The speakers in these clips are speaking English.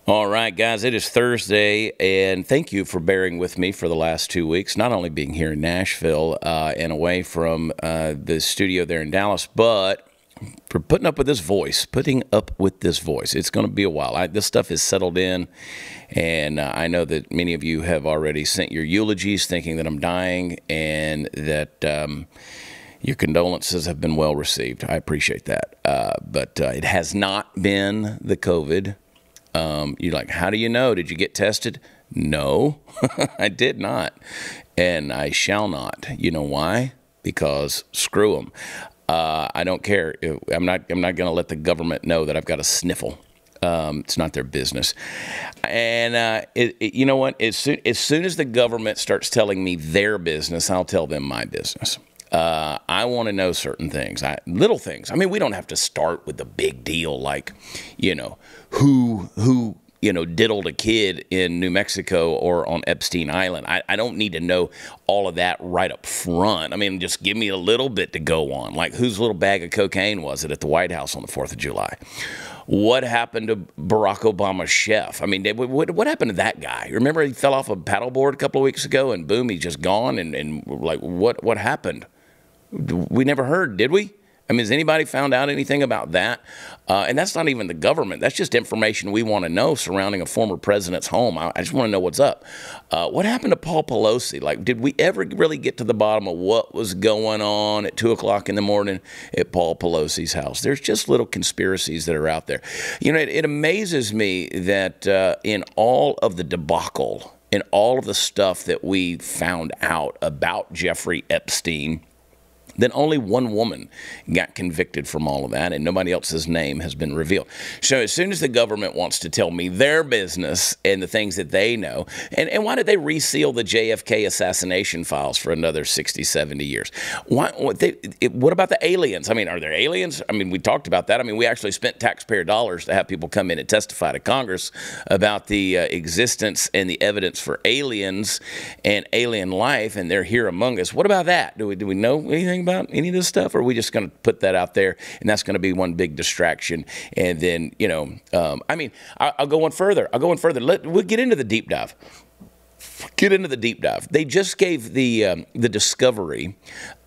All right, guys, it is Thursday, and thank you for bearing with me for the last 2 weeks, not only being here in Nashville and away from the studio there in Dallas, but for putting up with this voice, It's going to be a while. This stuff is settled in, and I know that many of you have already sent your eulogies thinking that I'm dying and that your condolences have been well received. I appreciate that, but it has not been the COVID. You're like, how do you know? Did you get tested? No, I did not, and I shall not. You know why? Because screw them. I don't care. I'm not going to let the government know that I've got a sniffle. It's not their business. And you know what? As soon as the government starts telling me their business, I'll tell them my business. I want to know certain things, little things. I mean, we don't have to start with the big deal, like, who diddled a kid in New Mexico or on Epstein Island. I don't need to know all of that right up front. I mean, just give me a little bit to go on, like whose little bag of cocaine was it at the White House on the 4th of July? What happened to Barack Obama's chef? I mean, what happened to that guy? Remember he fell off a paddleboard a couple of weeks ago and boom, he's just gone, and like, what happened? We never heard, did we? I mean, has anybody found out anything about that? And that's not even the government. That's just information we want to know surrounding a former president's home. I just want to know what's up. What happened to Paul Pelosi? Like, did we ever really get to the bottom of what was going on at 2 o'clock in the morning at Paul Pelosi's house? There's just little conspiracies that are out there. It amazes me that in all of the debacle, in all of the stuff that we found out about Jeffrey Epstein, then only one woman got convicted from all of that, and nobody else's name has been revealed. So as soon as the government wants to tell me their business and the things that they know, and why did they reseal the JFK assassination files for another 60, 70 years? What about the aliens? I mean, are there aliens? I mean, we talked about that. I mean, we actually spent taxpayer dollars to have people come in and testify to Congress about the existence and the evidence for aliens and alien life, and they're here among us. What about that? Do we know anything about any of this stuff, or are we just going to put that out there and that's going to be one big distraction? And then, I mean, I'll go one further. We'll get into the deep dive. They just gave the discovery.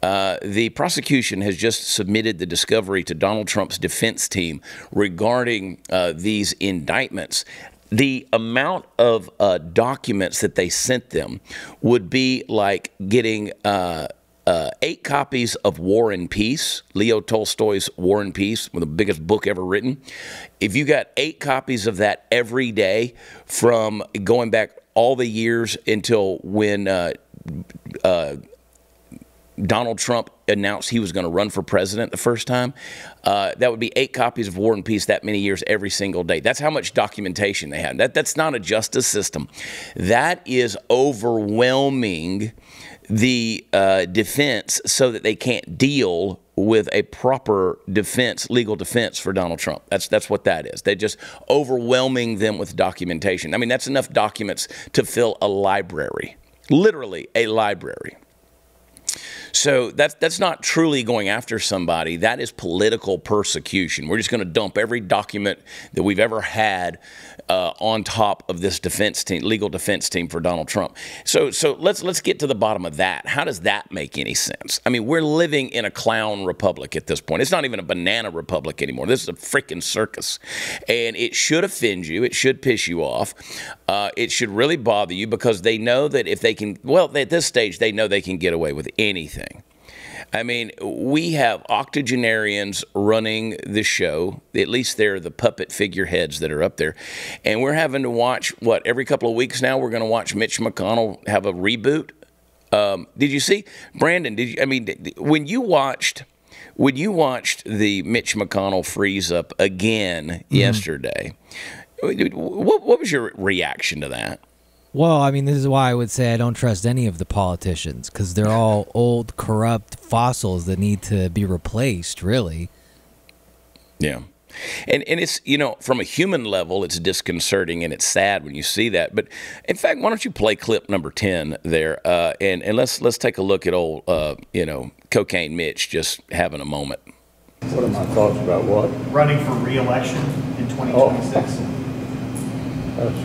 The prosecution has just submitted the discovery to Donald Trump's defense team regarding these indictments. The amount of documents that they sent them would be like getting 8 copies of War and Peace, Leo Tolstoy's War and Peace, the biggest book ever written. If you got 8 copies of that every day from going back all the years until when Donald Trump announced he was going to run for president the first time, that would be 8 copies of War and Peace that many years every single day. That's how much documentation they had. That's not a justice system. That is overwhelming the defense so that they can't deal with a proper defense, legal defense for Donald Trump. That's what that is. They're just overwhelming them with documentation. I mean, that's enough documents to fill a library, literally a library. So that's not truly going after somebody. That is political persecution. We're just going to dump every document that we've ever had on top of this defense team, legal defense team for Donald Trump. So let's get to the bottom of that. How does that make any sense? I mean, we're living in a clown republic at this point. It's not even a banana republic anymore. This is a freaking circus, and it should offend you. It should piss you off. It should really bother you because they know that if they can, well, at this stage, they know they can get away with anything. I mean, we have octogenarians running the show. At least they're the puppet figureheads that are up there. And we're having to watch, every couple of weeks now, we're going to watch Mitch McConnell have a reboot. Did you see? Brandon, when you watched the Mitch McConnell freeze up again yesterday, what was your reaction to that? Well, I mean, this is why I would say I don't trust any of the politicians, because they're all old, corrupt fossils that need to be replaced, really. Yeah. And it's, you know, from a human level, it's disconcerting and it's sad when you see that. But in fact, why don't you play clip number 10 there, and let's take a look at old, you know, Cocaine Mitch just having a moment. What are my thoughts about what? Running for re-election in 2026. That's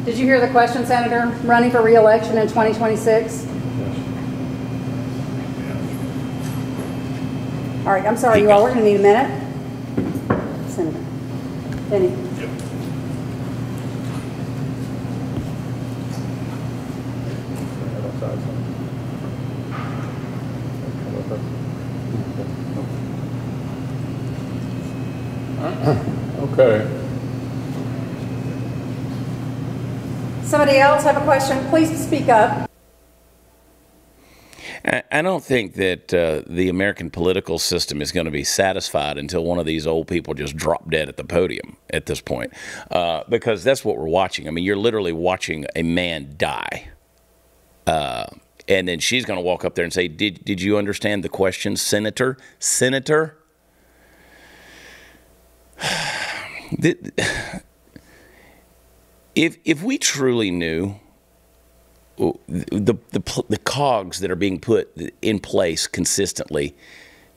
Did you hear the question, Senator? Running for re-election in 2026? All right, I'm sorry, you all. We're going to need a minute. Senator. Benny. Yep. okay. Somebody else have a question? Please speak up. I don't think that the American political system is going to be satisfied until one of these old people just drop dead at the podium at this point, because that's what we're watching. I mean, you're literally watching a man die. And then she's going to walk up there and say, did you understand the question, Senator? Senator? If we truly knew the cogs that are being put in place consistently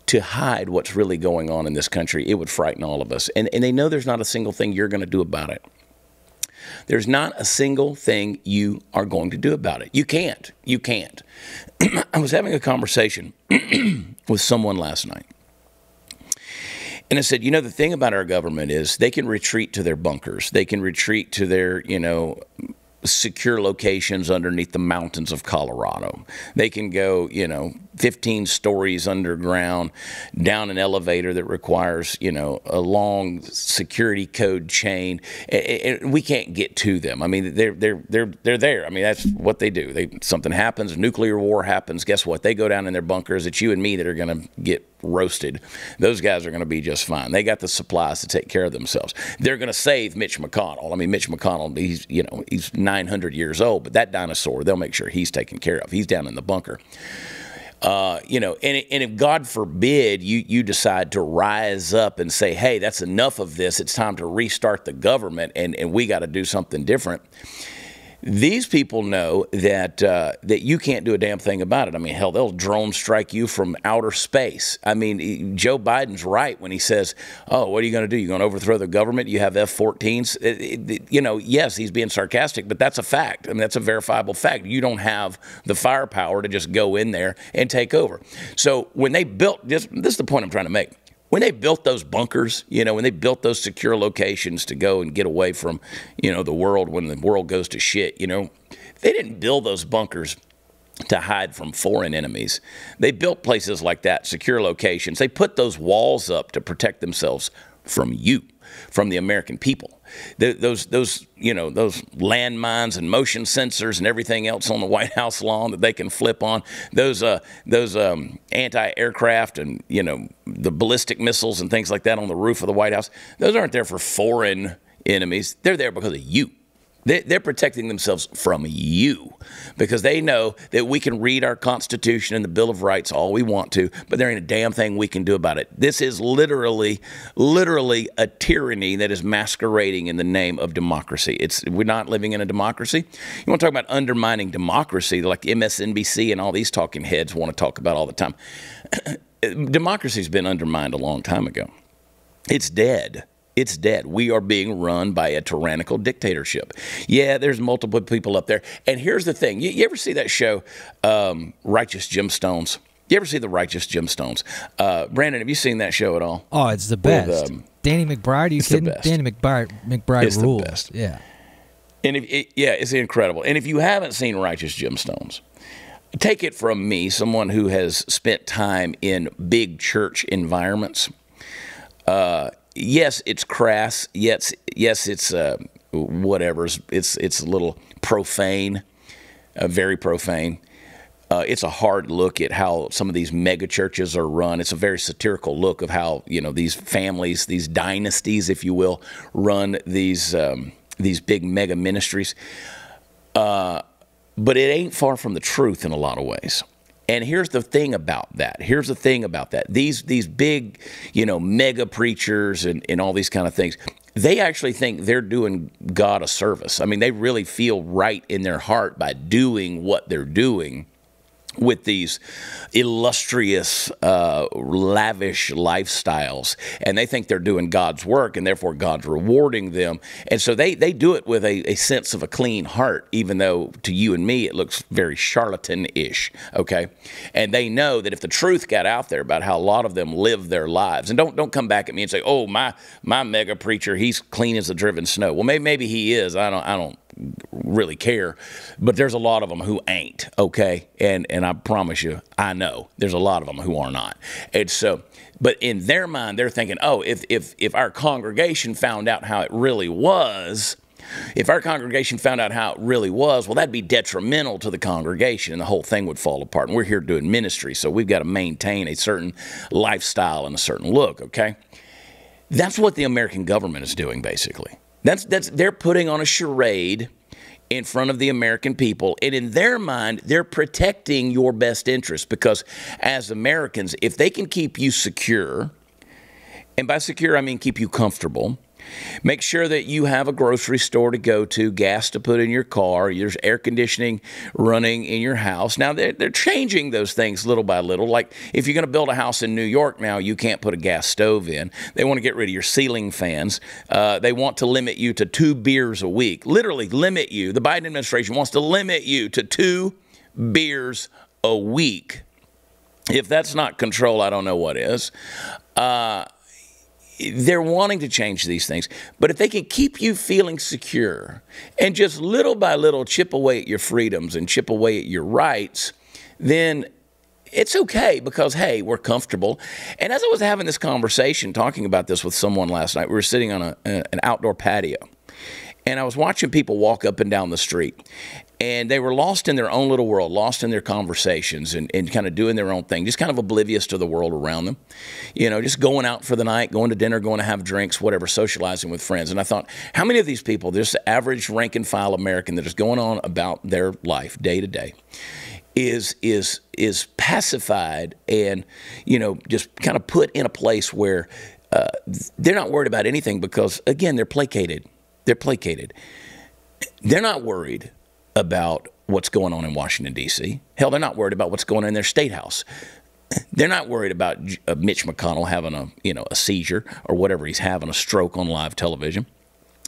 to hide what's really going on in this country, it would frighten all of us. And they know there's not a single thing you're going to do about it. There's not a single thing you are going to do about it. You can't. You can't. I was having a conversation with someone last night. And I said, you know, the thing about our government is they can retreat to their bunkers. They can retreat to their, you know, secure locations underneath the mountains of Colorado. They can go, you know, 15 stories underground, down an elevator that requires, you know, a long security code chain. And we can't get to them. I mean, they're there. I mean, that's what they do. Something happens, nuclear war happens. Guess what? They go down in their bunkers. It's you and me that are going to get roasted. Those guys are going to be just fine. They got the supplies to take care of themselves. They're going to save Mitch McConnell. I mean, Mitch McConnell, he's 900 years old, but that dinosaur, they'll make sure he's taken care of. He's down in the bunker. You know, and if God forbid you decide to rise up and say, hey, that's enough of this, it's time to restart the government and we got to do something different. These people know that that you can't do a damn thing about it. I mean, hell, they'll drone strike you from outer space. I mean, Joe Biden's right when he says, oh, what are you going to do? You're going to overthrow the government? You have F-14s? You know, yes, he's being sarcastic, but that's a fact. I mean, that's a verifiable fact. You don't have the firepower to just go in there and take over. So when they built this is the point I'm trying to make. When they built those bunkers, you know, when they built those secure locations to go and get away from, you know, the world when the world goes to shit, you know, they didn't build those bunkers to hide from foreign enemies. They built places like that, secure locations. They put those walls up to protect themselves from you, from the American people. Those landmines and motion sensors and everything else on the White House lawn that they can flip on, those anti-aircraft and, you know, the ballistic missiles and things like that on the roof of the White House, those aren't there for foreign enemies. They're there because of you. They're protecting themselves from you because they know that we can read our Constitution and the Bill of Rights all we want to, but there ain't a damn thing we can do about it. This is literally a tyranny that is masquerading in the name of democracy. We're not living in a democracy. You want to talk about undermining democracy, like MSNBC and all these talking heads want to talk about all the time. Democracy's been undermined a long time ago. It's dead. It's dead. We are being run by a tyrannical dictatorship. Yeah, there's multiple people up there. And here's the thing. You ever see that show, Righteous Gemstones? You ever see the Righteous Gemstones? Brandon, have you seen that show at all? Oh, it's the best. With, Danny McBride, are you kidding? Danny McBride it's rules. The best. Yeah. And it's incredible. And if you haven't seen Righteous Gemstones, take it from me, someone who has spent time in big church environments. Yes, it's crass. Yes, it's whatever. It's a little profane, very profane. It's a hard look at how some of these mega churches are run. It's a very satirical look of how, you know, these families, these dynasties, if you will, run these big mega ministries. But it ain't far from the truth in a lot of ways. And here's the thing about that. Here's the thing about that. These big, mega preachers and all these kind of things, they actually think they're doing God a service. I mean, they really feel right in their heart by doing what they're doing with these illustrious, lavish lifestyles. And they think they're doing God's work, and therefore God's rewarding them. And so they do it with a sense of a clean heart, even though to you and me it looks very charlatan-ish, okay? And they know that if the truth got out there about how a lot of them live their lives, and don't come back at me and say, oh, my mega preacher, he's clean as the driven snow. Well, maybe he is. I don't really care, but there's a lot of them who ain't, okay? And I promise you, I know there's a lot of them who are not. And so, but in their mind, they're thinking, oh, if our congregation found out how it really was, well, that'd be detrimental to the congregation, and the whole thing would fall apart. And we're here doing ministry, so we've got to maintain a certain lifestyle and a certain look, okay? That's what the American government is doing, basically. They're putting on a charade in front of the American people, and in their mind, they're protecting your best interest, because as Americans, if they can keep you secure, and by secure I mean keep you comfortable, make sure that you have a grocery store to go to, gas to put in your car, there's air conditioning running in your house. Now, they're changing those things little by little. Like, if you're going to build a house in New York now, you can't put a gas stove in. They want to get rid of your ceiling fans. They want to limit you to 2 beers a week. Literally limit you. The Biden administration wants to limit you to 2 beers a week. If that's not control, I don't know what is. They're wanting to change these things. But if they can keep you feeling secure and just little by little chip away at your freedoms and chip away at your rights, then it's okay, because, hey, we're comfortable. And as I was having this conversation, talking about this with someone last night, we were sitting on an outdoor patio. And I was watching people walk up and down the street. And they were lost in their own little world, lost in their conversations and kind of doing their own thing, just kind of oblivious to the world around them. Just going out for the night, going to dinner, going to have drinks, whatever, socializing with friends. And I thought, how many of these people, this the average rank and file American that is going on about their life day to day, is pacified and, just kind of put in a place where they're not worried about anything because, again, they're placated. They're placated. They're not worried about what's going on in Washington, D.C. Hell, they're not worried about what's going on in their state house. They're not worried about Mitch McConnell having a seizure or whatever he's having, a stroke on live television.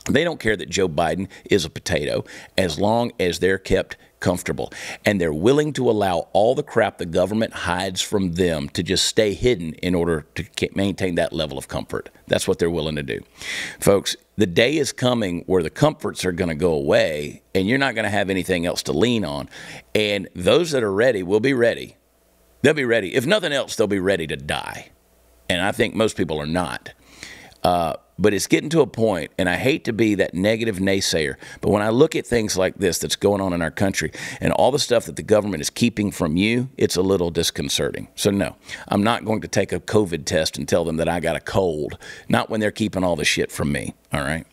They don't care that Joe Biden is a potato as long as they're kept comfortable. And they're willing to allow all the crap the government hides from them to just stay hidden in order to maintain that level of comfort. That's what they're willing to do. Folks, the day is coming where the comforts are going to go away and you're not going to have anything else to lean on. And those that are ready will be ready. They'll be ready. If nothing else, they'll be ready to die. And I think most people are not. But it's getting to a point, and I hate to be that negative naysayer, but when I look at things like this that's going on in our country and all the stuff that the government is keeping from you, it's a little disconcerting. So no, I'm not going to take a COVID test and tell them that I got a cold, not when they're keeping all the shit from me, all right?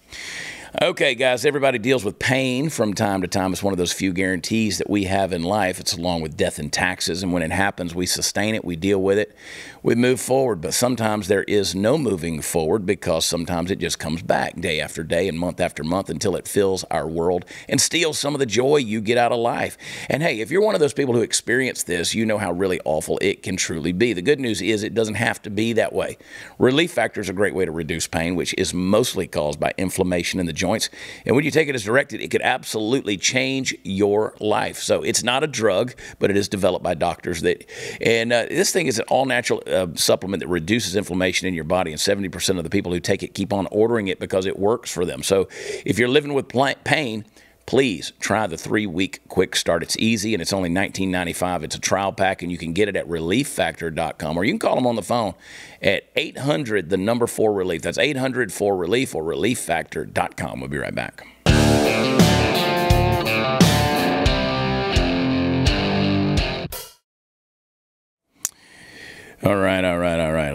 Okay, guys, everybody deals with pain from time to time. It's one of those few guarantees that we have in life. It's along with death and taxes, and when it happens, we sustain it, we deal with it, we move forward. But sometimes there is no moving forward because sometimes it just comes back day after day and month after month until it fills our world and steals some of the joy you get out of life. And hey, if you're one of those people who experience this, you know how really awful it can truly be. The good news is it doesn't have to be that way. Relief Factor is a great way to reduce pain, which is mostly caused by inflammation in the joints. And when you take it as directed, it could absolutely change your life. So it's not a drug, but it is developed by doctors. This thing is an all-natural supplement that reduces inflammation in your body. And 70% of the people who take it keep on ordering it because it works for them. So if you're living with pain, please try the 3-week quick start. It's easy, and it's only $19.95. It's a trial pack, and you can get it at relieffactor.com, or you can call them on the phone at 800, the number 4-RELIEF. That's 800-4-RELIEF or relieffactor.com. We'll be right back. All right.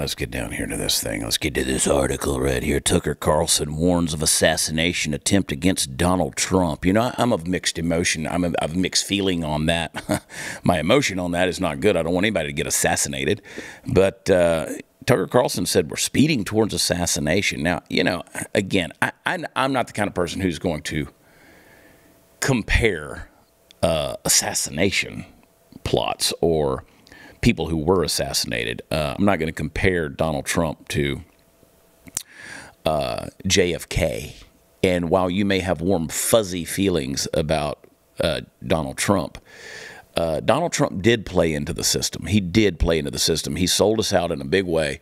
let's get down here to this thing. Let's get to this article right here. Tucker Carlson warns of assassination attempt against Donald Trump. You know, I'm of mixed emotion. I'm of mixed feeling on that. My emotion on that is not good. I don't want anybody to get assassinated. But Tucker Carlson said we're speeding towards assassination. Now, you know, again, I'm not the kind of person who's going to compare assassination plots or people who were assassinated. I'm not going to compare Donald Trump to JFK. And while you may have warm, fuzzy feelings about Donald Trump did play into the system. He did play into the system. He sold us out in a big way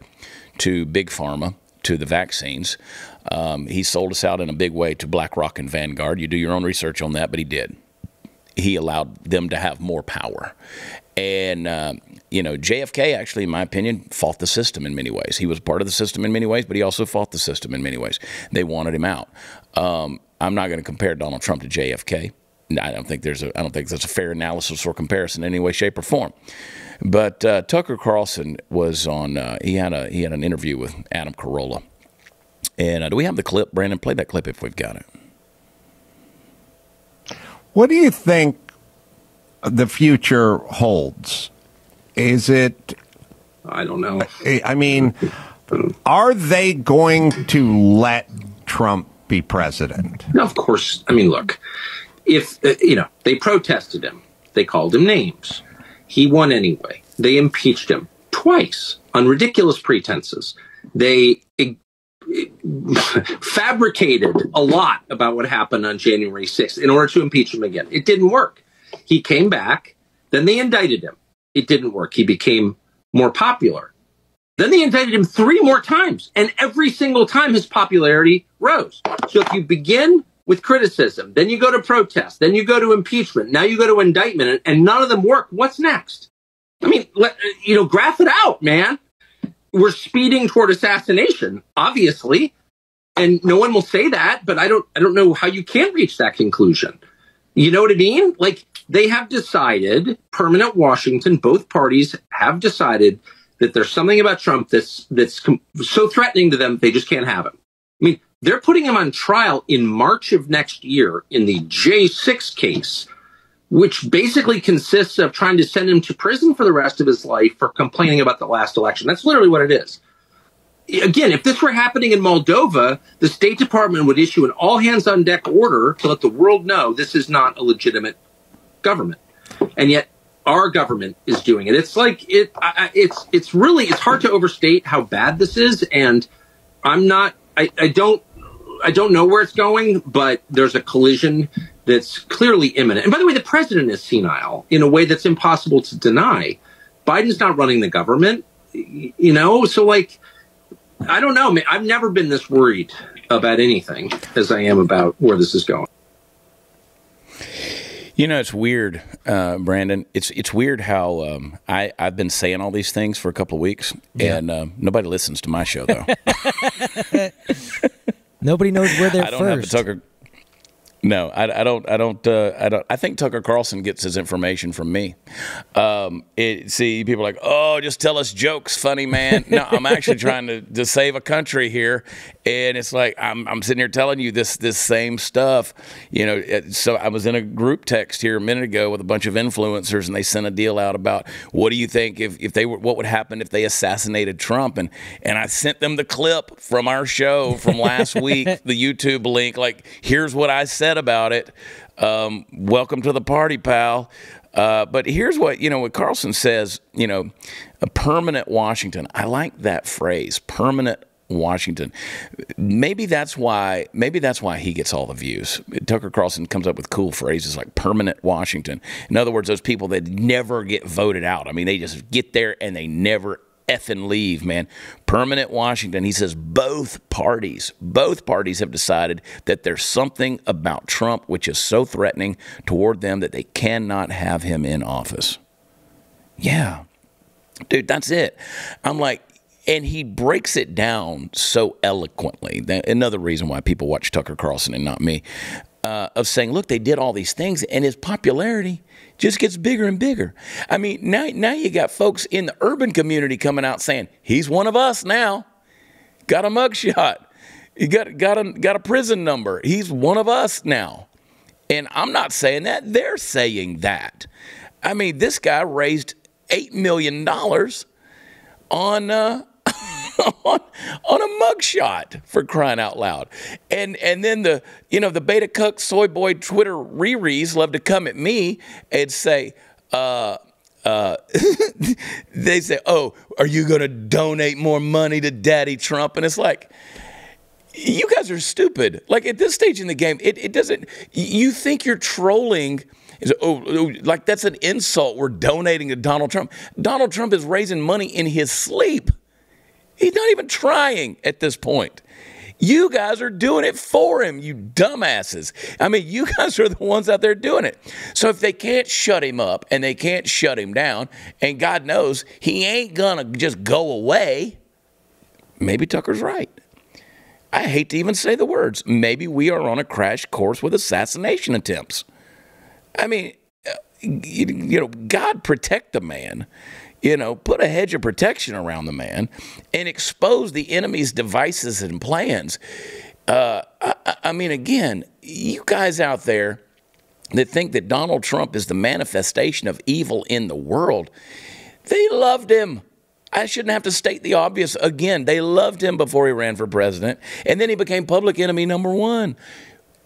to Big Pharma, to the vaccines. He sold us out in a big way to BlackRock and Vanguard. You do your own research on that, but he did. He allowed them to have more power. And, you know, JFK actually, in my opinion, fought the system in many ways. He was part of the system in many ways, but he also fought the system in many ways. They wanted him out. I'm not going to compare Donald Trump to JFK. I don't think that's a fair analysis or comparison in any way, shape, or form. But Tucker Carlson was on. He had an interview with Adam Corolla. And do we have the clip, Brandon? Play that clip if we've got it. What do you think the future holds? Is it? I don't know. I mean, are they going to let Trump be president? No, of course. I mean, look, if, they protested him, they called him names. He won anyway. They impeached him twice on ridiculous pretenses. They fabricated a lot about what happened on January 6th in order to impeach him again. It didn't work. He came back. Then they indicted him. It didn't work. He became more popular. Then they indicted him 3 more times. And every single time his popularity rose. So if you begin with criticism, then you go to protest, then you go to impeachment, now you go to indictment, and none of them work, what's next? I mean, graph it out, man. We're speeding toward assassination, obviously, and no one will say that, but I don't know how you can reach that conclusion. You know what I mean? Like, they have decided, permanent Washington, both parties have decided that there's something about Trump that's so threatening to them, they just can't have him. I mean, they're putting him on trial in March of next year in the J6 case, which basically consists of trying to send him to prison for the rest of his life for complaining about the last election. That's literally what it is. Again, if this were happening in Moldova, the State Department would issue an all-hands-on-deck order to let the world know this is not a legitimate government. And yet our government is doing it. It's like it's hard to overstate how bad this is. And I don't know where it's going, but there's a collision that's clearly imminent. And by the way, the president is senile in a way that's impossible to deny. Biden's not running the government, so like, I don't know. I've never been this worried about anything as I am about where this is going. You know, it's weird, Brandon. It's weird how I've been saying all these things for a couple of weeks, and nobody listens to my show, though. Nobody knows where they're I don't first. have the Tucker. No, I don't. I think Tucker Carlson gets his information from me. People are like, oh, just tell us jokes, funny man. No, I'm actually trying to save a country here, and it's like I'm sitting here telling you this same stuff. So I was in a group text here a minute ago with a bunch of influencers, and they sent a deal out about what do you think what would happen if they assassinated Trump, and I sent them the clip from our show from last week, the YouTube link. Like, here's what I said about it. Welcome to the party, pal. But here's what Carlson says, a permanent Washington. I like that phrase, permanent Washington. Maybe that's why he gets all the views. Tucker Carlson comes up with cool phrases like permanent Washington. In other words, those people that never get voted out. I mean, they just get there and they never effing leave, man. Permanent Washington. He says both parties have decided that there's something about Trump which is so threatening toward them that they cannot have him in office. Yeah, dude, that's it. I'm like, and he breaks it down so eloquently. Another reason why people watch Tucker Carlson and not me. of saying, look, they did all these things, and his popularity just gets bigger and bigger. I mean, now you got folks in the urban community coming out saying, he's one of us now. Got a mugshot. He got a prison number. He's one of us now. And I'm not saying that. They're saying that. I mean, this guy raised $8 million on a mugshot, for crying out loud. And then the beta cuck soy boy Twitter rerees love to come at me and say, they say, oh, are you going to donate more money to Daddy Trump? And it's like, you guys are stupid. Like, at this stage in the game, it doesn't, you think you're trolling. Like that's an insult. We're donating to Donald Trump. Donald Trump is raising money in his sleep. He's not even trying at this point. You guys are doing it for him, you dumbasses. I mean, you guys are the ones out there doing it. So if they can't shut him up and they can't shut him down, and God knows he ain't gonna just go away, maybe Tucker's right. I hate to even say the words. Maybe we are on a crash course with assassination attempts. I mean, God protect the man. Put a hedge of protection around the man and expose the enemy's devices and plans. I mean, again, you guys out there that think that Donald Trump is the manifestation of evil in the world, they loved him. I shouldn't have to state the obvious again. They loved him before he ran for president, and then he became public enemy number one.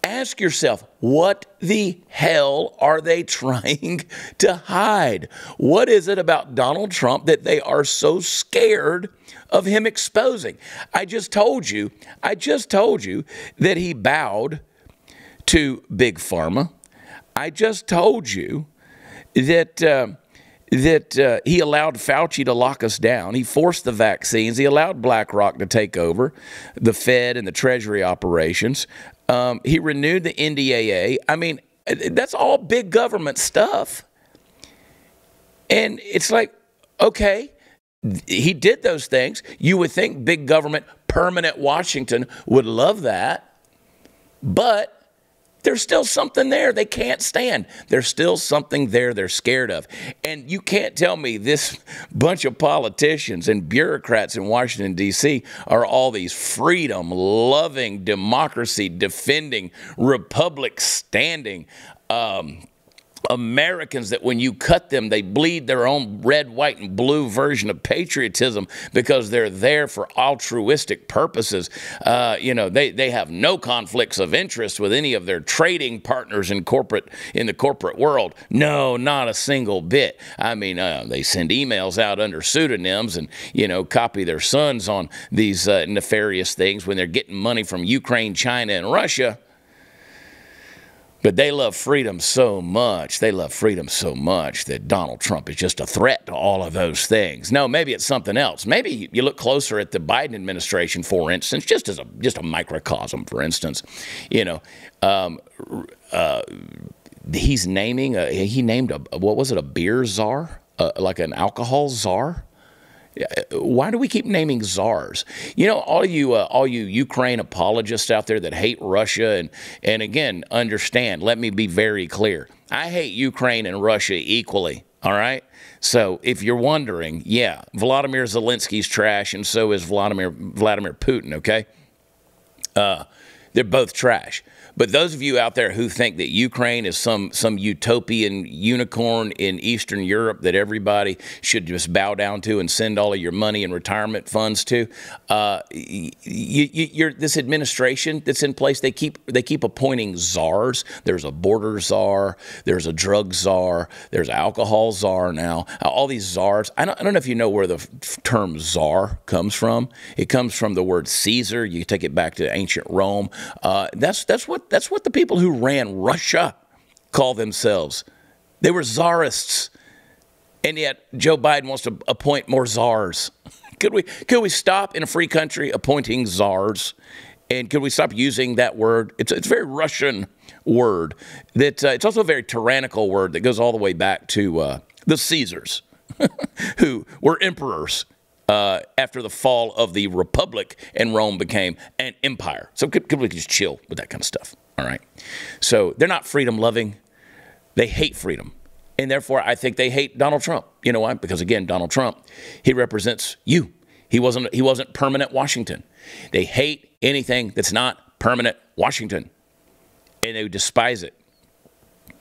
Ask yourself, what the hell are they trying to hide? What is it about Donald Trump that they are so scared of him exposing? I just told you that he bowed to Big Pharma. I just told you that he allowed Fauci to lock us down. He forced the vaccines. He allowed BlackRock to take over the Fed and the Treasury operations. He renewed the NDAA. I mean, that's all big government stuff. And it's like, okay, he did those things. You would think big government, permanent Washington would love that. But there's still something there they can't stand. There's still something there they're scared of. And you can't tell me this bunch of politicians and bureaucrats in Washington, D.C. are all these freedom-loving, democracy-defending, republic-standing Americans that when you cut them, they bleed their own red, white, and blue version of patriotism because they're there for altruistic purposes. They have no conflicts of interest with any of their trading partners in the corporate world. No, not a single bit. I mean, they send emails out under pseudonyms and, copy their sons on these nefarious things when they're getting money from Ukraine, China, and Russia. But they love freedom so much. They love freedom so much that Donald Trump is just a threat to all of those things. No, maybe it's something else. Maybe you look closer at the Biden administration, for instance, just a microcosm, for instance. He's naming he named a beer czar, like an alcohol czar. Why do we keep naming czars? All you Ukraine apologists out there that hate Russia, and again, understand, let me be very clear. I hate Ukraine and Russia equally, all right? So if you're wondering, yeah, Vladimir Zelensky's trash, and so is Vladimir Putin, okay? They're both trash. But those of you out there who think that Ukraine is some utopian unicorn in Eastern Europe that everybody should just bow down to and send all of your money and retirement funds to, this administration that's in place, they keep appointing czars. There's a border czar, there's a drug czar, there's an alcohol czar now. All these czars. I don't know if you know where the term czar comes from. It comes from the word Caesar. You take it back to ancient Rome. That's what the people who ran Russia call themselves. They were czarists. And yet Joe Biden wants to appoint more czars. Could we stop in a free country appointing czars? And could we stop using that word? It's a very Russian word. It's also a very tyrannical word that goes all the way back to the Caesars, who were emperors after the fall of the Republic, and Rome became an empire. So could we just chill with that kind of stuff? All right. So they're not freedom loving. They hate freedom. And therefore, I think they hate Donald Trump. You know why? Because, again, Donald Trump, he represents you. He wasn't permanent Washington. They hate anything that's not permanent Washington. And they despise it.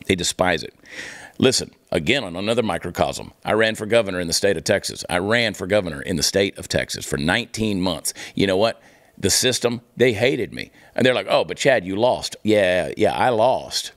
They despise it. Listen, again, on another microcosm, I ran for governor in the state of Texas. I ran for governor in the state of Texas for 19 months. You know what? The system, they hated me. And they're like, oh, but Chad, you lost. Yeah, I lost.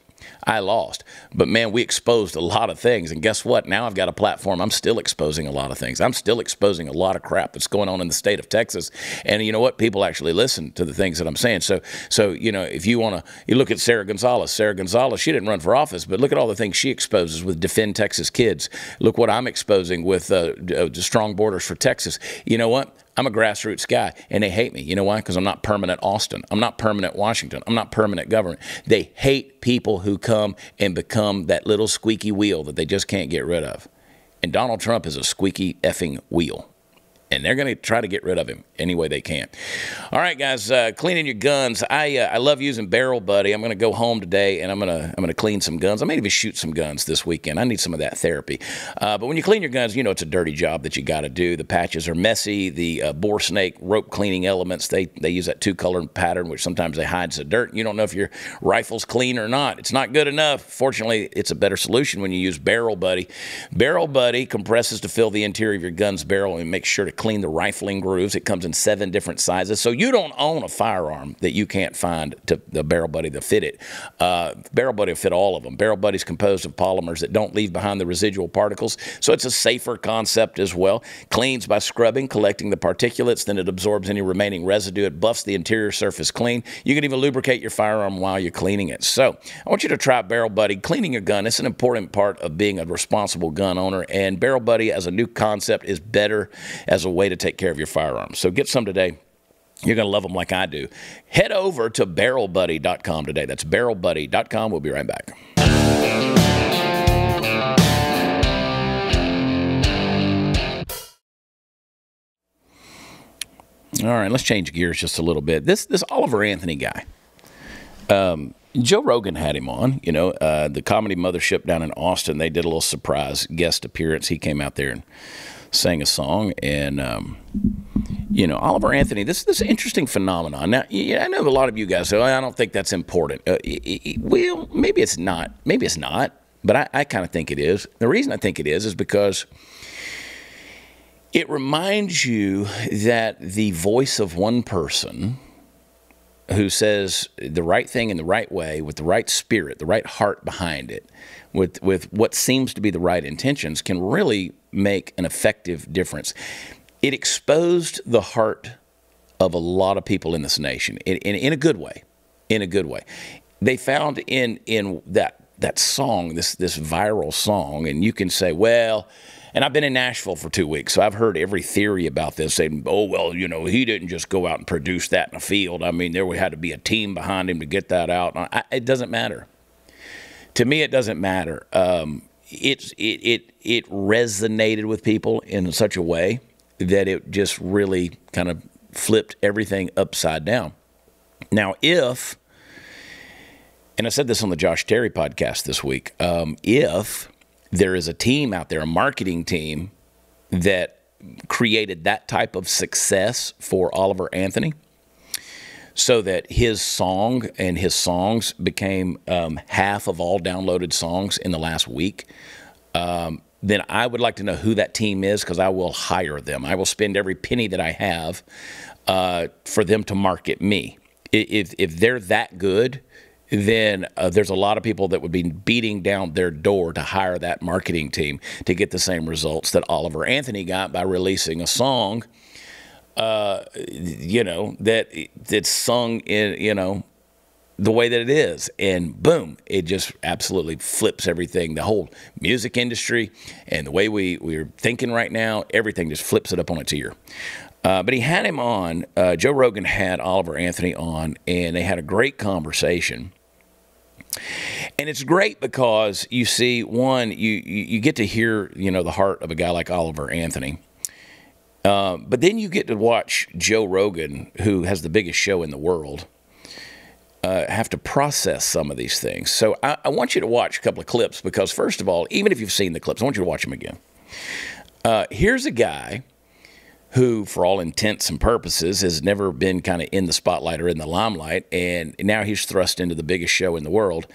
But, man, we exposed a lot of things. And guess what? Now I've got a platform. I'm still exposing a lot of things. I'm still exposing a lot of crap that's going on in the state of Texas. And you know what? People actually listen to the things that I'm saying. So you know, if you want to, you look at Sarah Gonzalez. Sarah Gonzalez, she didn't run for office, but look at all the things she exposes with Defend Texas Kids. Look what I'm exposing with Strong Borders for Texas. You know what? I'm a grassroots guy, and they hate me. You know why? Because I'm not permanent Austin. I'm not permanent Washington. I'm not permanent government. They hate people who come and become that little squeaky wheel that they just can't get rid of. And Donald Trump is a squeaky effing wheel. And they're going to try to get rid of him any way they can. All right, guys, cleaning your guns. I love using Barrel Buddy. I'm going to go home today, and I'm going to clean some guns. I may even shoot some guns this weekend. I need some of that therapy. But when you clean your guns, you know it's a dirty job that you got to do. The patches are messy. The bore snake rope cleaning elements, they use that two-color pattern, which sometimes they hide the dirt. You don't know if your rifle's clean or not. It's not good enough. Fortunately, it's a better solution when you use Barrel Buddy. Barrel Buddy compresses to fill the interior of your gun's barrel and makes sure to clean the rifling grooves. It comes in 7 different sizes, so you don't own a firearm that you can't find the Barrel Buddy to fit it. Barrel Buddy will fit all of them. Barrel Buddy is composed of polymers that don't leave behind the residual particles, so it's a safer concept as well. Cleans by scrubbing, collecting the particulates, then it absorbs any remaining residue. It buffs the interior surface clean. You can even lubricate your firearm while you're cleaning it. So I want you to try Barrel Buddy. Cleaning your gun, it's an important part of being a responsible gun owner, and Barrel Buddy as a new concept is better as a way to take care of your firearms. So get some today. You're going to love them like I do. Head over to barrelbuddy.com today. That's barrelbuddy.com. We'll be right back. All right, let's change gears just a little bit. This Oliver Anthony guy, Joe Rogan had him on, you know, the comedy mothership down in Austin. They did a little surprise guest appearance. He came out there and sang a song, and you know, Oliver Anthony, this interesting phenomenon. Now, I know a lot of you guys say, I don't think that's important. Well, maybe it's not, but I kind of think it is. The reason I think it is because it reminds you that the voice of one person who says the right thing in the right way, with the right spirit, the right heart behind it, with what seems to be the right intentions, can really make an effective difference. It exposed the heart of a lot of people in this nation in a good way. In a good way. They found in that song, this viral song, and you can say, well, and I've been in Nashville for 2 weeks, so I've heard every theory about this, saying, oh, well, you know, he didn't just go out and produce that in a field. I mean, there had to be a team behind him to get that out. It doesn't matter. To me, it doesn't matter. It resonated with people in such a way that it just really kind of flipped everything upside down. Now, and I said this on the Josh Terry podcast this week, if there is a team out there, a marketing team, that created that type of success for Oliver Anthony, so that his song and his songs became half of all downloaded songs in the last week, then I would like to know who that team is, because I will hire them. I will spend every penny that I have for them to market me. If they're that good, then there's a lot of people that would be beating down their door to hire that marketing team to get the same results that Oliver Anthony got by releasing a song, you know, that's sung in, you know, the way that it is. And boom, it just absolutely flips everything. The whole music industry and the way we're thinking right now, everything just flips it up on its ear. But he had him on, Joe Rogan had Oliver Anthony on, and they had a great conversation. And it's great because you see, one, you get to hear, you know, the heart of a guy like Oliver Anthony. But then you get to watch Joe Rogan, who has the biggest show in the world. have to process some of these things. So I want you to watch a couple of clips because, first of all, even if you've seen the clips, I want you to watch them again. Here's a guy who, for all intents and purposes, has never been kind of in the spotlight or in the limelight, and now he's thrust into the biggest show in the world.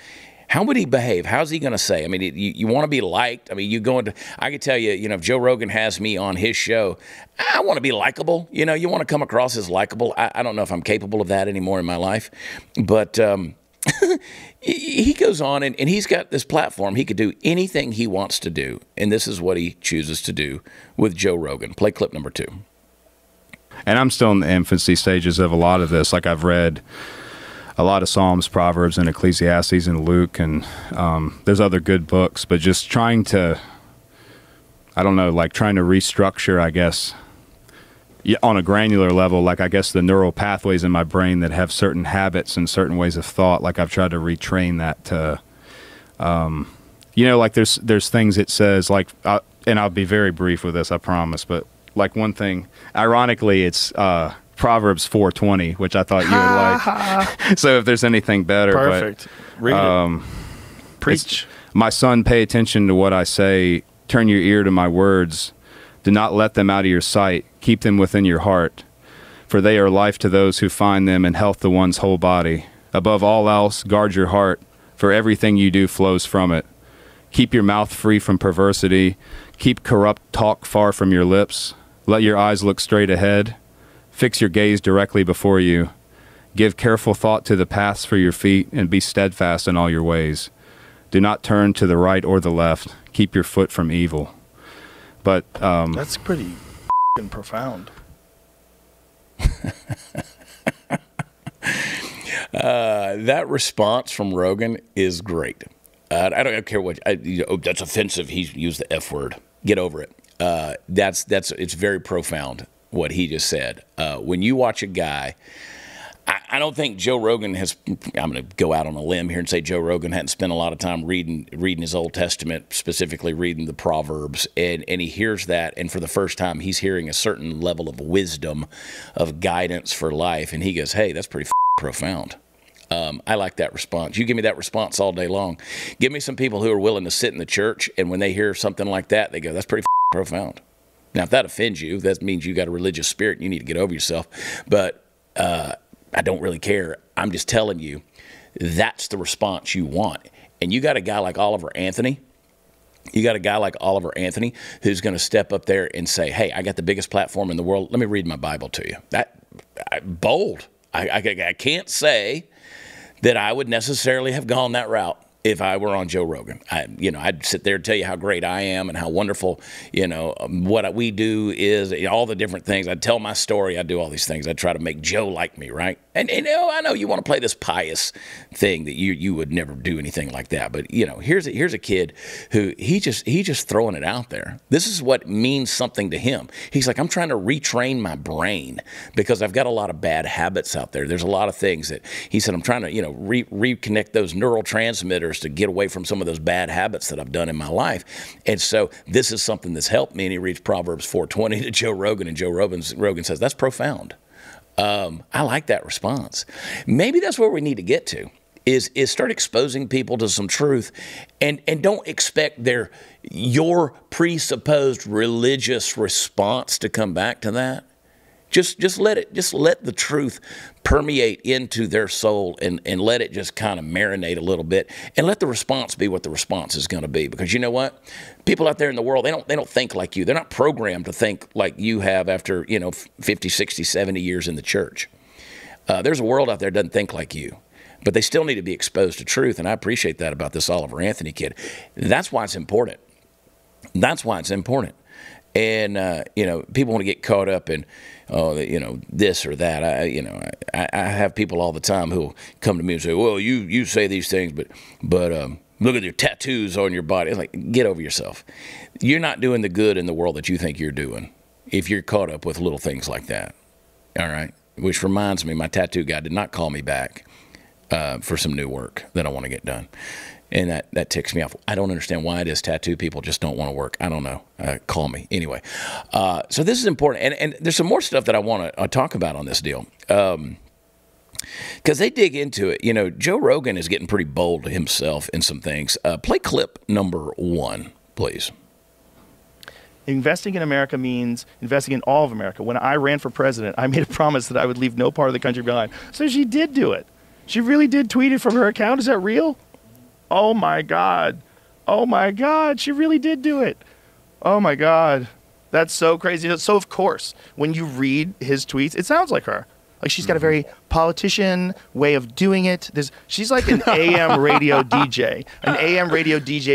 How would he behave? How's he going to say? I mean, you want to be liked. I mean, I could tell you, if Joe Rogan has me on his show, I want to be likable. You want to come across as likable. I don't know if I'm capable of that anymore in my life. But he goes on, and he's got this platform. He could do anything he wants to do. And this is what he chooses to do with Joe Rogan. Play clip number 2. And I'm still in the infancy stages of a lot of this. Like, I've read a lot of Psalms, Proverbs, and Ecclesiastes, and Luke, and there's other good books, but just trying to, I don't know, like trying to restructure, I guess, on a granular level, like I guess the neural pathways in my brain that have certain habits and certain ways of thought, like I've tried to retrain that to, like there's things it says, like, and I'll be very brief with this, I promise, but like one thing, ironically, it's Proverbs 4:20, which I thought you would like. So if there's anything better. Perfect. Read it. Preach. My son, pay attention to what I say. Turn your ear to my words. Do not let them out of your sight. Keep them within your heart. For they are life to those who find them and health to one's whole body. Above all else, guard your heart, for everything you do flows from it. Keep your mouth free from perversity. Keep corrupt talk far from your lips. Let your eyes look straight ahead. Fix your gaze directly before you. Give careful thought to the paths for your feet, and be steadfast in all your ways. Do not turn to the right or the left. Keep your foot from evil. But that's pretty profound. That response from Rogan is great. I don't care what. That's offensive. He's used the F word. Get over it. It's very profound what he just said. When you watch a guy, I don't think Joe Rogan has, I'm going to go out on a limb here and say Joe Rogan hadn't spent a lot of time reading his Old Testament, specifically reading the Proverbs, and he hears that, and for the first time he's hearing a certain level of wisdom, of guidance for life, and he goes, hey, that's pretty profound. I like that response. You give me that response all day long. Give me some people who are willing to sit in the church, and when they hear something like that, they go, that's pretty profound. Now, if that offends you, that means you got a religious spirit and you need to get over yourself. But I don't really care. I'm just telling you, that's the response you want. And you got a guy like Oliver Anthony. You got a guy like Oliver Anthony who's going to step up there and say, hey, I got the biggest platform in the world. Let me read my Bible to you. Bold. I can't say that I would necessarily have gone that route if I were on Joe Rogan. I'd sit there and tell you how great I am and how wonderful, what we do is, all the different things. I'd tell my story. I'd do all these things. I'd try to make Joe like me, right? And I know you want to play this pious thing that you would never do anything like that. But, here's a kid who he just throwing it out there. This is what means something to him. He's like, I'm trying to retrain my brain because I've got a lot of bad habits out there. There's a lot of things that he said, I'm trying to, reconnect those neurotransmitters to get away from some of those bad habits that I've done in my life. And so this is something that's helped me. And he reads Proverbs 4:20 to Joe Rogan, and Joe Rogan says, that's profound. I like that response. Maybe that's where we need to get to, is start exposing people to some truth, and don't expect your presupposed religious response to come back to that. Just let the truth permeate into their soul, and let it just kind of marinate a little bit, and let the response be what the response is going to be. Because you know what? People out there in the world, they don't think like you. They're not programmed to think like you have after 50, 60, 70 years in the church. There's a world out there that doesn't think like you, but they still need to be exposed to truth, and I appreciate that about this Oliver Anthony kid. That's why it's important. That's why it's important. And people want to get caught up in this or that. I have people all the time who come to me and say, well, you say these things, but look at your tattoos on your body. It's like, get over yourself. You're not doing the good in the world that you think you're doing if you're caught up with little things like that. All right. Which reminds me, my tattoo guy did not call me back for some new work that I want to get done. And that ticks me off. I don't understand why it is tattoo people just don't want to work. I don't know. Call me. Anyway, so this is important. And there's some more stuff that I want to talk about on this deal. Because they dig into it. You know, Joe Rogan is getting pretty bold himself in some things. Play clip number 1, please. Investing in America means investing in all of America. When I ran for president, I made a promise that I would leave no part of the country behind. So she did do it. She really did tweet it from her account. Is that real? Oh, my God. Oh, my God. She really did do it. Oh, my God. That's so crazy. So, of course, when you read his tweets, it sounds like her. Like, she's got a very politician way of doing it. She's like an AM radio DJ,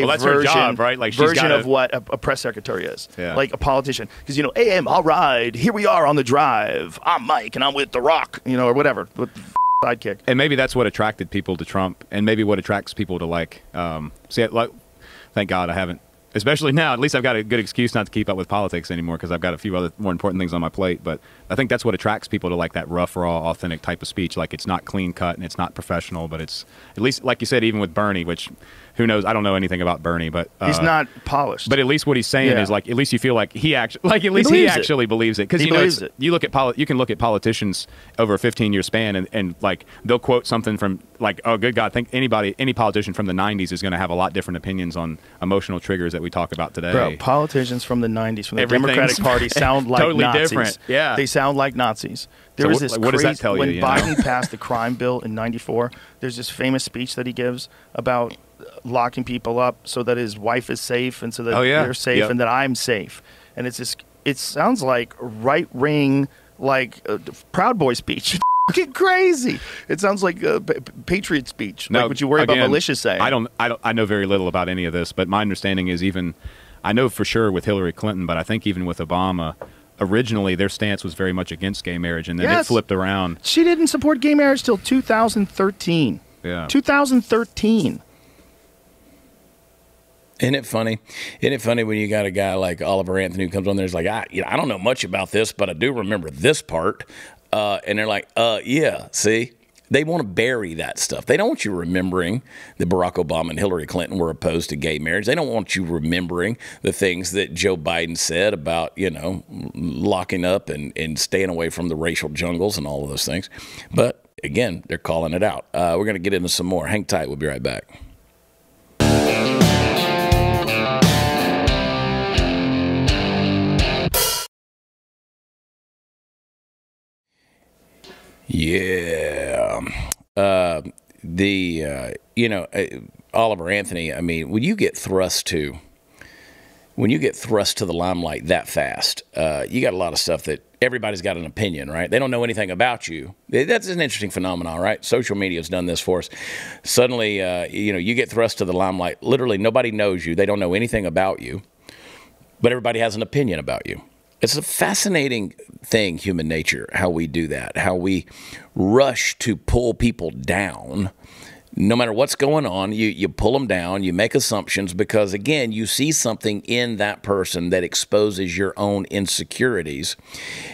well, that's version, her job, right? Like, version of what a press secretary is, like a politician. Because, you know, AM, all right, here we are on the drive. I'm Mike, and I'm with The Rock, you know, or whatever. With the sidekick. And maybe that's what attracted people to Trump, and maybe what attracts people to, like, thank God I haven't. Especially now, at least I've got a good excuse not to keep up with politics anymore because I've got a few other more important things on my plate. But I think that's what attracts people to like that rough, raw, authentic type of speech. Like it's not clean cut and it's not professional, but it's at least, like you said, even with Bernie, which who knows? I don't know anything about Bernie, but he's not polished. But at least what he's saying is like, at least you feel like he actually, like at least he actually believes it. Because you know, you look at you can look at politicians over a 15-year span, and like they'll quote something from like, oh, good God, I think any politician from the 90s is going to have a lot different opinions on emotional triggers that we talk about today. Bro, politicians from the 90s, from the Democratic Party, sound like totally Nazis. Different. Yeah, they sound like Nazis. There was this what does that tell you? When you know? Biden passed the crime bill in '94, there's this famous speech that he gives about locking people up so that his wife is safe and so that they're safe and that I'm safe. And it's just, it sounds like right-wing, like Proud Boy speech. Fucking crazy. It sounds like a patriot speech. No, like what you worry about militias saying. I know very little about any of this, but my understanding is I know for sure with Hillary Clinton, but I think even with Obama, originally their stance was very much against gay marriage, and then it flipped around. She didn't support gay marriage till 2013. Yeah. 2013. Isn't it funny? Isn't it funny when you got a guy like Oliver Anthony who comes on there and is like, I don't know much about this, but I do remember this part. And they're like, yeah, see? They want to bury that stuff. They don't want you remembering that Barack Obama and Hillary Clinton were opposed to gay marriage. They don't want you remembering the things that Joe Biden said about, you know, locking up and staying away from the racial jungles and all of those things. But, again, they're calling it out. We're going to get into some more. Hang tight. We'll be right back. Yeah. Oliver Anthony, I mean, when you get thrust to the limelight that fast, you got a lot of stuff that everybody's got an opinion, right? They don't know anything about you. That's an interesting phenomenon, right? Social media has done this for us. Suddenly, you get thrust to the limelight. Literally, nobody knows you. They don't know anything about you, but everybody has an opinion about you. It's a fascinating thing, human nature, how we do that, how we rush to pull people down. No matter what's going on, you pull them down, you make assumptions because, again, you see something in that person that exposes your own insecurities.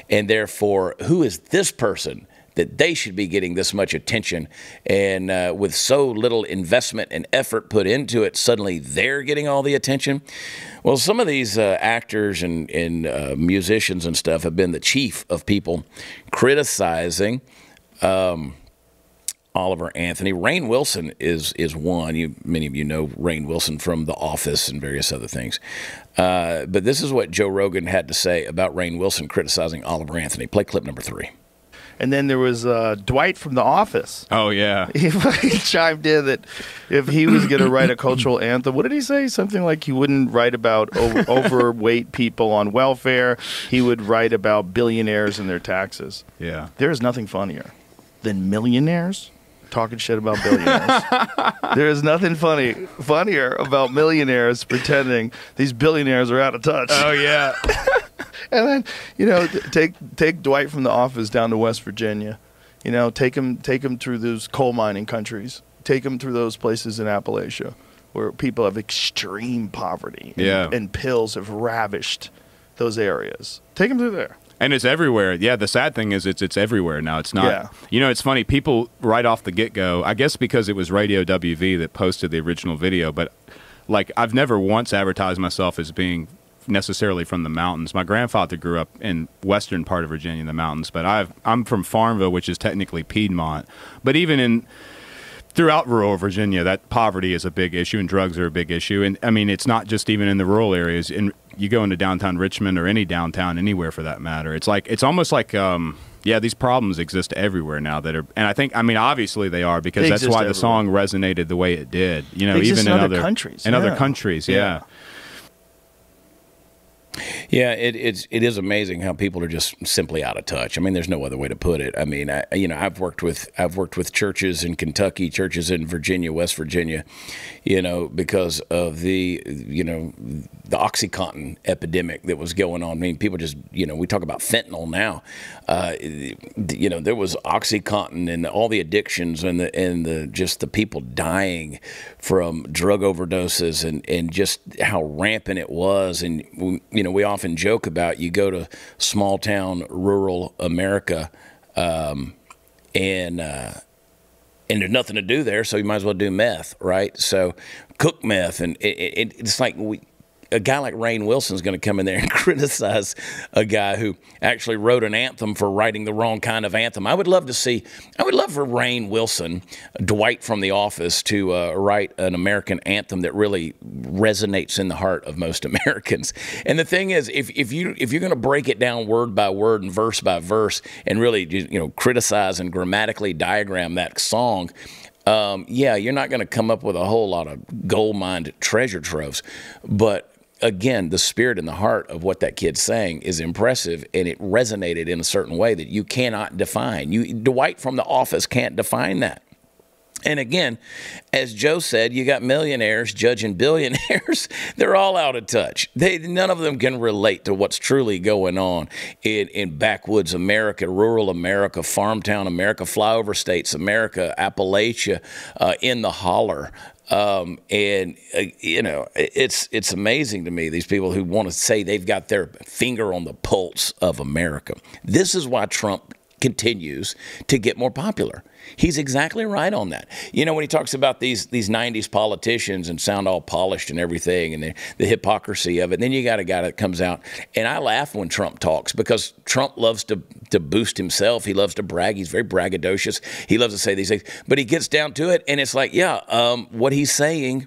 And therefore, who is this person that they should be getting this much attention? And with so little investment and effort put into it, suddenly they're getting all the attention. Well, some of these actors and musicians and stuff have been the chief of people criticizing Oliver Anthony. Rainn Wilson is one. Many of you know Rainn Wilson from The Office and various other things. But this is what Joe Rogan had to say about Rainn Wilson criticizing Oliver Anthony. Play clip number 3. And then there was Dwight from The Office. Oh, yeah. He chimed in that if he was going to write a cultural anthem, what did he say? Something like he wouldn't write about overweight people on welfare. He would write about billionaires and their taxes. Yeah. There is nothing funnier than millionaires talking shit about billionaires. There is nothing funnier about millionaires pretending these billionaires are out of touch. Oh, yeah. And then, take Dwight from The Office down to West Virginia. Take him through those coal mining countries. Take him through those places in Appalachia where people have extreme poverty. And pills have ravished those areas. Take him through there. And it's everywhere. Yeah, the sad thing is it's everywhere now. It's not. Yeah. It's funny. People right off the get-go, I guess because it was Radio WV that posted the original video, but like I've never once advertised myself as being necessarily from the mountains. My grandfather grew up in western part of Virginia, in the mountains, but I'm from Farmville, which is technically Piedmont. But even throughout rural Virginia, that poverty is a big issue and drugs are a big issue. And I mean, it's not just even in the rural areas. You go into downtown Richmond or any downtown anywhere for that matter. It's almost like, these problems exist everywhere now and I mean, obviously they are, because that's why the song resonated the way it did, even in other countries. In other countries, yeah. Yeah, it is amazing how people are just simply out of touch. I mean, there's no other way to put it. I mean, I've worked with churches in Kentucky, churches in Virginia, West Virginia, because of the OxyContin epidemic that was going on. I mean, people just, we talk about fentanyl now. There was OxyContin and all the addictions and just the people dying from drug overdoses and just how rampant it was. And we often joke about, you go to small town rural America, and there's nothing to do there, so you might as well do meth, right? So cook meth, and it's like a guy like Rainn Wilson's going to come in there and criticize a guy who actually wrote an anthem for writing the wrong kind of anthem. I would love for Rainn Wilson, Dwight from The Office, to write an American anthem that really resonates in the heart of most Americans. And the thing is, if you're going to break it down word by word and verse by verse and really criticize and grammatically diagram that song, you're not going to come up with a whole lot of gold-mined treasure troves. But again, the spirit and the heart of what that kid's saying is impressive, and it resonated in a certain way that you cannot define. Dwight from The Office can't define that. And again, as Joe said, you got millionaires judging billionaires. They're all out of touch. None of them can relate to what's truly going on in backwoods America, rural America, farmtown America, flyover states America, Appalachia, in the holler. It's amazing to me, these people who want to say they've got their finger on the pulse of America. This is why Trump continues to get more popular. He's exactly right on that. When he talks about these 90s politicians and sound all polished and everything, and the hypocrisy of it, then you got a guy that comes out, and I laugh when Trump talks, because Trump loves to boost himself. He loves to brag. He's very braggadocious. He loves to say these things, but he gets down to it, and it's like, what he's saying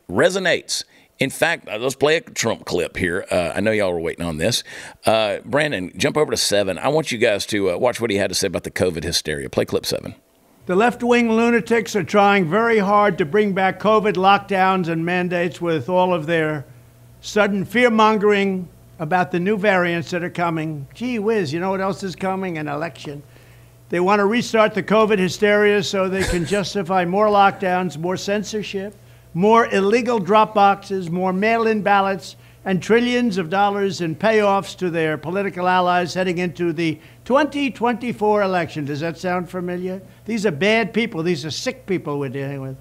resonates. In fact, let's play a Trump clip here. I know y'all were waiting on this. Brandon, jump over to 7. I want you guys to watch what he had to say about the COVID hysteria. Play clip 7. The left-wing lunatics are trying very hard to bring back COVID lockdowns and mandates with all of their sudden fear-mongering about the new variants that are coming. Gee whiz, you know what else is coming? An election. They want to restart the COVID hysteria so they can justify more lockdowns, more censorship, more illegal drop boxes, more mail-in ballots, and trillions of dollars in payoffs to their political allies heading into the 2024 election. Does that sound familiar? These are bad people. These are sick people we're dealing with.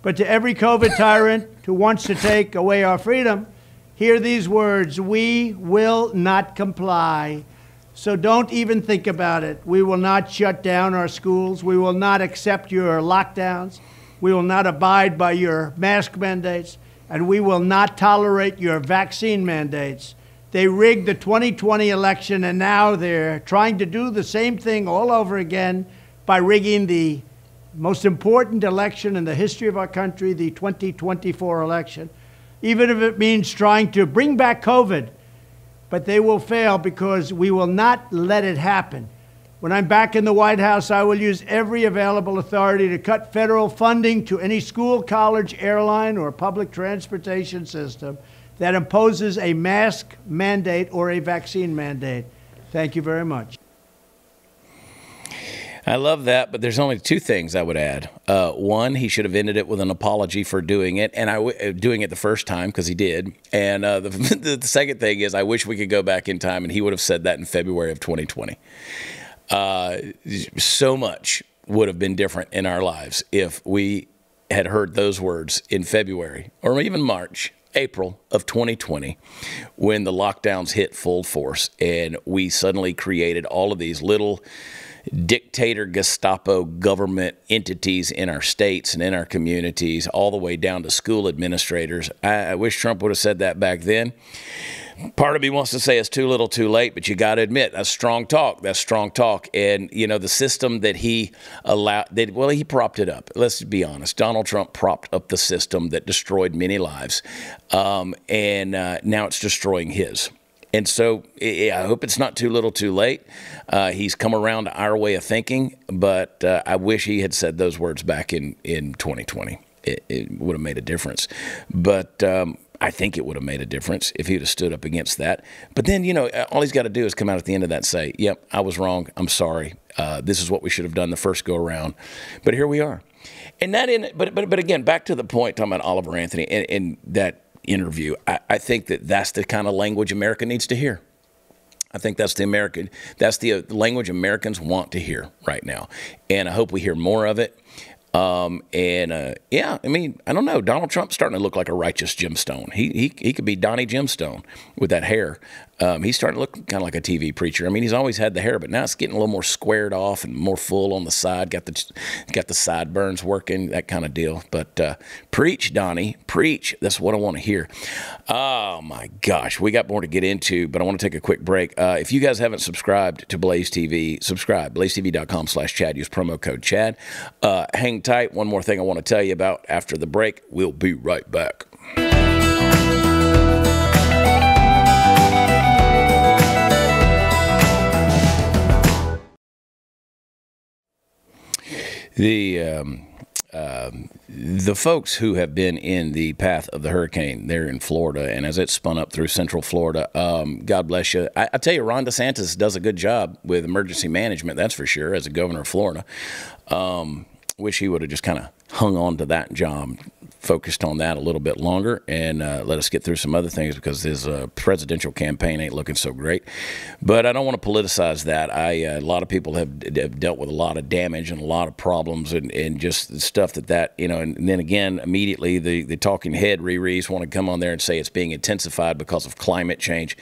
But to every COVID tyrant who wants to take away our freedom, hear these words: we will not comply. So don't even think about it. We will not shut down our schools. We will not accept your lockdowns. We will not abide by your mask mandates, and we will not tolerate your vaccine mandates. They rigged the 2020 election, and now they're trying to do the same thing all over again by rigging the most important election in the history of our country, the 2024 election, even if it means trying to bring back COVID. But they will fail, because we will not let it happen. When I'm back in the White House, I will use every available authority to cut federal funding to any school, college, airline, or public transportation system that imposes a mask mandate or a vaccine mandate. Thank you very much. I love that, but there's only 2 things I would add. One, he should have ended it with an apology for doing it, and doing it the first time, because he did. And the second thing is, I wish we could go back in time and he would have said that in February of 2020. So much would have been different in our lives if we had heard those words in February or even March, April of 2020, when the lockdowns hit full force and we suddenly created all of these little dictator Gestapo government entities in our states and in our communities, all the way down to school administrators. I wish Trump would have said that back then. Part of me wants to say it's too little too late, but you got to admit, that's strong talk. That's strong talk. And, you know, the system that he allowed, he propped it up. Let's be honest. Donald Trump propped up the system that destroyed many lives. And now it's destroying his. And so I hope it's not too little too late. He's come around to our way of thinking, but I wish he had said those words back in 2020. It would have made a difference. But I think it would have made a difference if he would have stood up against that. But then, you know, all he's got to do is come out at the end of that and say, yep, I was wrong. I'm sorry. This is what we should have done the first go around. But here we are. And but again, back to the point talking about Oliver Anthony and that interview, I think that's the kind of language America needs to hear. I think that's the language Americans want to hear right now. And I hope we hear more of it. Yeah, I mean, I don't know. Donald Trump's starting to look like a righteous gemstone. He could be Donnie Gemstone with that hair. He's starting to look kind of like a TV preacher. I mean, he's always had the hair, but now it's getting a little more squared off and more full on the side. Got the sideburns working, that kind of deal. But preach, Donnie, preach. That's what I want to hear. Oh my gosh, we got more to get into, but I want to take a quick break. If you guys haven't subscribed to Blaze TV, subscribe. blazetv.com/Chad. Use promo code Chad. Hang tight. One more thing I want to tell you about after the break. We'll be right back. The folks who have been in the path of the hurricane there in Florida, and as it spun up through central Florida, God bless you. I tell you, Ron DeSantis does a good job with emergency management, that's for sure, as a governor of Florida. Wish he would have just kind of hung on to that job, focused on that a little bit longer, and let us get through some other things, because his presidential campaign ain't looking so great. But I don't want to politicize that. A lot of people have dealt with a lot of damage and a lot of problems, and just stuff that you know. And then again, immediately the talking head Riri's want to come on there and say it's being intensified because of climate change.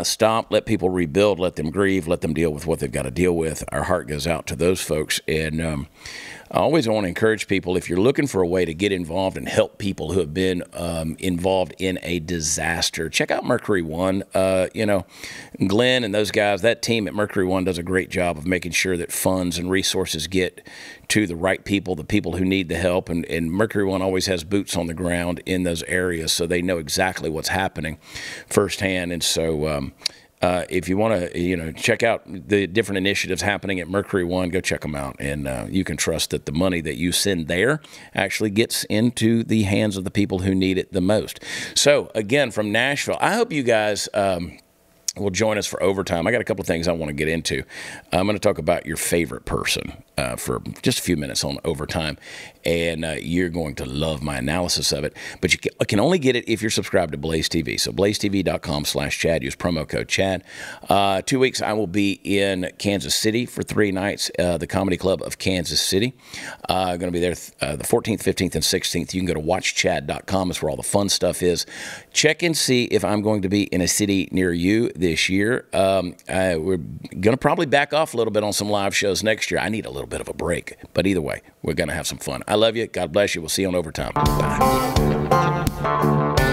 Stop. Let people rebuild. Let them grieve. Let them deal with what they've got to deal with. Our heart goes out to those folks, and I always want to encourage people, if you're looking for a way to get involved and help people who have been involved in a disaster, check out Mercury One. You know, Glenn and those guys, that team at Mercury One does a great job of making sure that funds and resources get to the right people, the people who need the help. And Mercury One always has boots on the ground in those areas, so they know exactly what's happening firsthand. And so if you want to, you know, check out the different initiatives happening at Mercury One, go check them out. And you can trust that the money that you send there actually gets into the hands of the people who need it the most. So, again, from Nashville, I hope you guys will join us for overtime. I got a couple of things I want to get into. I'm going to talk about your favorite person for just a few minutes on overtime, and you're going to love my analysis of it. But you can only get it if you're subscribed to Blaze TV. So blazetv.com/Chad. Use promo code Chad. 2 weeks I will be in Kansas City for 3 nights. The Comedy Club of Kansas City. Going to be there the 14th, 15th, and 16th. You can go to watchchad.com. That's where all the fun stuff is. Check and see if I'm going to be in a city near you this year. We're going to probably back off a little bit on some live shows next year. I need a little bit of a break. But either way, we're going to have some fun. I love you. God bless you. We'll see you on overtime. Bye.